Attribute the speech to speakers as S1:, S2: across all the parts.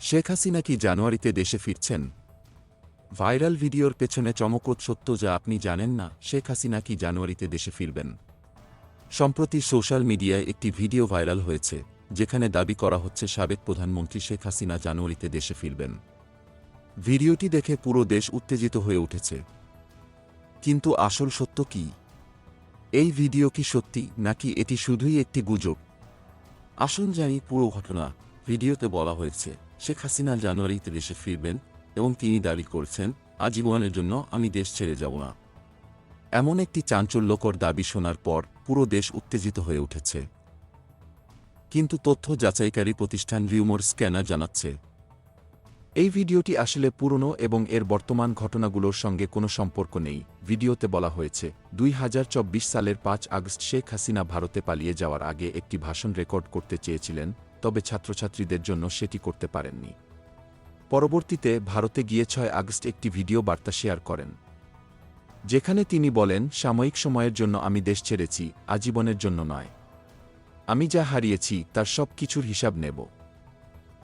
S1: শেখ হাসিনা কি জানুয়ারিতে দেশে ফিরছেন? ভাইরাল ভিডিওর পেছনে চমকপ্রদ সত্য যা আপনি জানেন না। শেখ হাসিনা কি জানুয়ারিতে দেশে ফিরবেন? সম্প্রতি সোশ্যাল মিডিয়ায় একটি ভিডিও ভাইরাল হয়েছে, যেখানে দাবি করা হচ্ছে সাবেক প্রধানমন্ত্রী শেখ হাসিনা জানুয়ারিতে দেশে ফিরবেন। ভিডিওটি দেখে পুরো দেশ উত্তেজিত হয়ে উঠেছে। কিন্তু আসল সত্য কি? এই ভিডিও কি সত্যি, নাকি এটি শুধুই একটি গুজব? আসুন জানি পুরো ঘটনা। ভিডিওতে বলা হয়েছে, শেখ হাসিনা জানুয়ারিতে দেশে ফিরবেন এবং তিনি দাবি করছেন, আজীবনের জন্য আমি দেশ ছেড়ে যাব না। এমন একটি চাঞ্চল্যকর দাবি শোনার পর পুরো দেশ উত্তেজিত হয়ে উঠেছে। কিন্তু তথ্য যাচাইকারী প্রতিষ্ঠান রিউমার স্ক্যানার জানাচ্ছে, এই ভিডিওটি আসলে পুরনো এবং এর বর্তমান ঘটনাগুলোর সঙ্গে কোনো সম্পর্ক নেই। ভিডিওতে বলা হয়েছে, 2024 সালের 5 আগস্ট শেখ হাসিনা ভারতে পালিয়ে যাওয়ার আগে একটি ভাষণ রেকর্ড করতে চেয়েছিলেন, তবে ছাত্রছাত্রীদের জন্য সেটি করতে পারেননি। পরবর্তীতে ভারতে গিয়ে 6 আগস্ট একটি ভিডিও বার্তা শেয়ার করেন, যেখানে তিনি বলেন, সাময়িক সময়ের জন্য আমি দেশ ছেড়েছি, আজীবনের জন্য নয়। আমি যা হারিয়েছি তার সব কিছুর হিসাব নেব।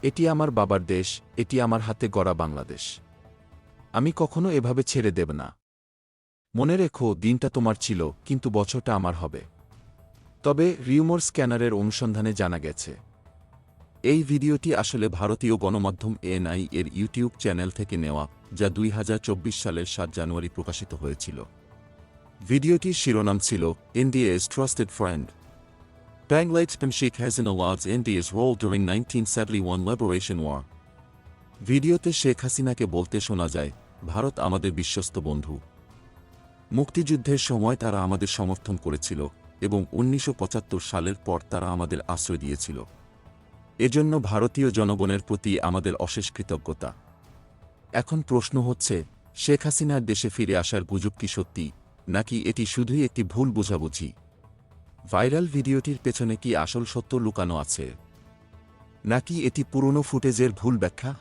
S1: এটি আমার বাবার দেশ, এটি আমার হাতে গড়া বাংলাদেশ। আমি কখনো এভাবে ছেড়ে দেব না। মনে রেখো, দিনটা তোমার ছিল, কিন্তু বছরটা আমার হবে। তবে রিউমার স্ক্যানারের অনুসন্ধানে জানা গেছে, এই ভিডিওটি আসলে ভারতীয় গণমাধ্যম এএনআই এর ইউটিউব চ্যানেল থেকে নেওয়া, যা 2024 সালের 7 জানুয়ারি প্রকাশিত হয়েছিল। ভিডিওটির শিরোনাম ছিল, India's trusted friend Bangladesh Sheikh Hasina lauds India's role during 1971 Liberation War. ভিডিওতে শেখ হাসিনাকে বলতে শোনা যায়, ভারত আমাদের বিশ্বস্ত বন্ধু। মুক্তিযুদ্ধের সময় তারা আমাদের সমর্থন করেছিল এবং 1975 সালের পর তারা আমাদের আশ্রয় দিয়েছিল। এজন্য ভারতীয় জনগণের প্রতি আমাদের অশেষ কৃতজ্ঞতা। এখন প্রশ্ন হচ্ছে, শেখ হাসিনার দেশে ফিরে আসার গুজব কি সত্যি, নাকি এটি শুধুই একটি ভুল বোঝাবুঝি? ভাইরাল ভিডিওটির পেছনে কি আসল সত্য লুকানো আছে, নাকি এটি পুরনো ফুটেজের ভুল ব্যাখ্যা?